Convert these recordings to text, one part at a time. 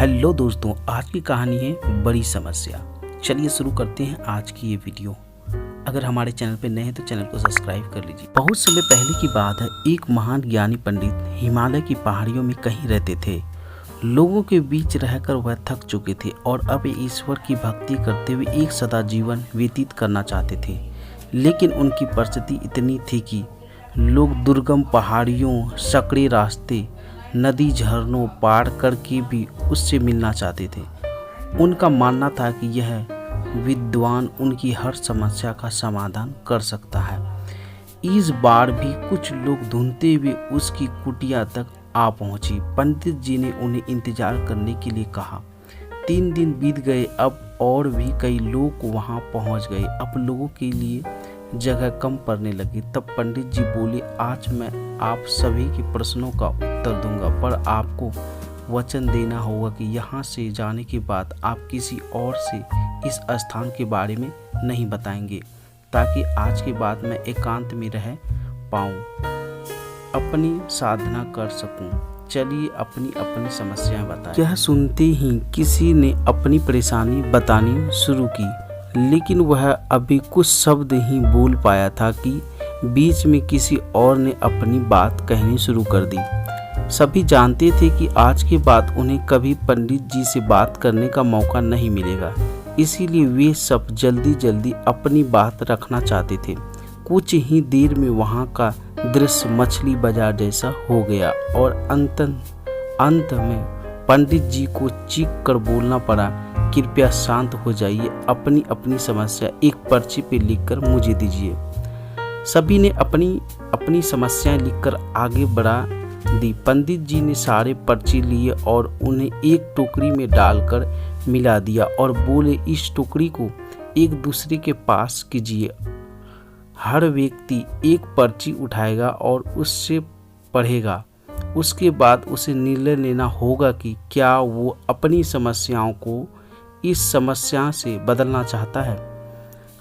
Hello दोस्तों, आज की कहानी है बड़ी समस्या। चलिए शुरू करते हैं आज की ये वीडियो। अगर हमारे चैनल पर नए हैं तो चैनल को सब्सक्राइब कर लीजिए। बहुत समय पहले की बात है। एक महान ज्ञानी पंडित हिमालय की पहाड़ियों में कहीं रहते थे। लोगों के बीच रहकर वह थक चुके थे और अब ईश्वर की भक्ति करते हुए एक सदा जीवन व्यतीत करना चाहते थे। लेकिन उनकी परिस्थिति इतनी थी कि लोग दुर्गम पहाड़ियों, सकड़े रास्ते, नदी, झरनों पार करके भी उससे मिलना चाहते थे। उनका मानना था कि यह विद्वान उनकी हर समस्या का समाधान कर सकता है। इस बार भी कुछ लोग ढूंढते हुए उसकी कुटिया तक आ पहुंची। पंडित जी ने उन्हें इंतजार करने के लिए कहा। 3 दिन बीत गए, अब और भी कई लोग वहां पहुंच गए। अब लोगों के लिए जगह कम पड़ने लगी। तब पंडित जी बोले, आज मैं आप सभी के प्रश्नों का उत्तर दूंगा, पर आपको वचन देना होगा कि यहाँ से जाने के बाद आप किसी और से इस स्थान के बारे में नहीं बताएंगे, ताकि आज के बाद मैं एकांत में रह पाऊँ, अपनी साधना कर सकूं। चलिए अपनी अपनी समस्याएं बताएं। यह सुनते ही किसी ने अपनी परेशानी बतानी शुरू की, लेकिन वह अभी कुछ शब्द ही बोल पाया था कि बीच में किसी और ने अपनी बात कहनी शुरू कर दी। सभी जानते थे कि आज के बाद उन्हें कभी पंडित जी से बात करने का मौका नहीं मिलेगा, इसीलिए वे सब जल्दी जल्दी अपनी बात रखना चाहते थे। कुछ ही देर में वहां का दृश्य मछली बाजार जैसा हो गया और अंत में पंडित जी को चीख कर बोलना पड़ा, कृपया शांत हो जाइए, अपनी अपनी समस्या एक पर्ची पे लिखकर मुझे दीजिए। सभी ने अपनी अपनी समस्याएं लिखकर आगे बढ़ा दी। पंडित जी ने सारे पर्ची लिए और उन्हें एक टोकरी में डालकर मिला दिया और बोले, इस टोकरी को एक दूसरे के पास कीजिए। हर व्यक्ति एक पर्ची उठाएगा और उससे पढ़ेगा। उसके बाद उसे निर्णय लेना होगा कि क्या वो अपनी समस्याओं को इस समस्या से बदलना चाहता है।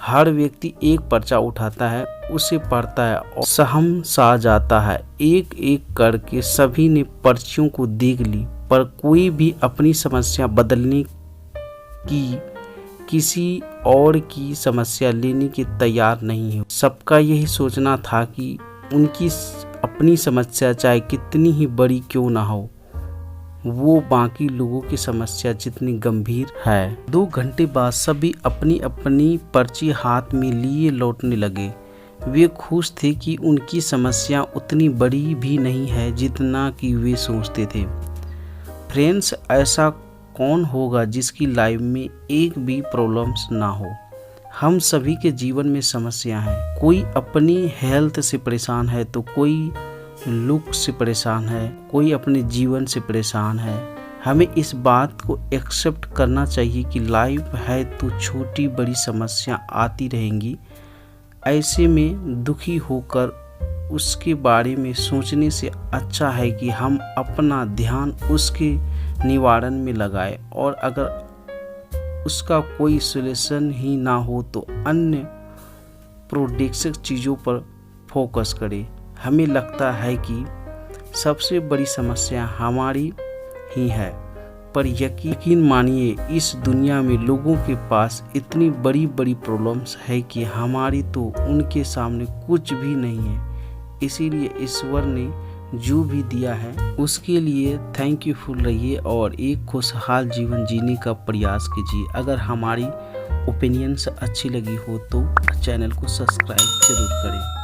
हर व्यक्ति एक पर्चा उठाता है, उसे पढ़ता है और सहम सा जाता है। एक एक करके सभी ने पर्चियों को देख ली, पर कोई भी अपनी समस्या बदलने की, किसी और की समस्या लेने के तैयार नहीं है। सबका यही सोचना था कि उनकी अपनी समस्या चाहे कितनी ही बड़ी क्यों ना हो, वो बाकी लोगों की समस्या जितनी गंभीर है। 2 घंटे बाद सभी अपनी अपनी पर्ची हाथ में लिए लौटने लगे। वे खुश थे कि उनकी समस्या उतनी बड़ी भी नहीं है जितना कि वे सोचते थे। फ्रेंड्स, ऐसा कौन होगा जिसकी लाइफ में एक भी प्रॉब्लम्स ना हो। हम सभी के जीवन में समस्या है। कोई अपनी हेल्थ से परेशान है तो कोई लुक से परेशान है, कोई अपने जीवन से परेशान है। हमें इस बात को एक्सेप्ट करना चाहिए कि लाइफ है तो छोटी बड़ी समस्या आती रहेंगी। ऐसे में दुखी होकर उसके बारे में सोचने से अच्छा है कि हम अपना ध्यान उसके निवारण में लगाएं, और अगर उसका कोई सॉल्यूशन ही ना हो तो अन्य प्रोडक्टिव चीज़ों पर फोकस करें। हमें लगता है कि सबसे बड़ी समस्या हमारी ही है, पर यकीन मानिए इस दुनिया में लोगों के पास इतनी बड़ी बड़ी प्रॉब्लम्स है कि हमारी तो उनके सामने कुछ भी नहीं है। इसीलिए ईश्वर ने जो भी दिया है उसके लिए थैंकफुल रहिए और एक खुशहाल जीवन जीने का प्रयास कीजिए। अगर हमारी ओपिनियंस अच्छी लगी हो तो चैनल को सब्सक्राइब जरूर करें।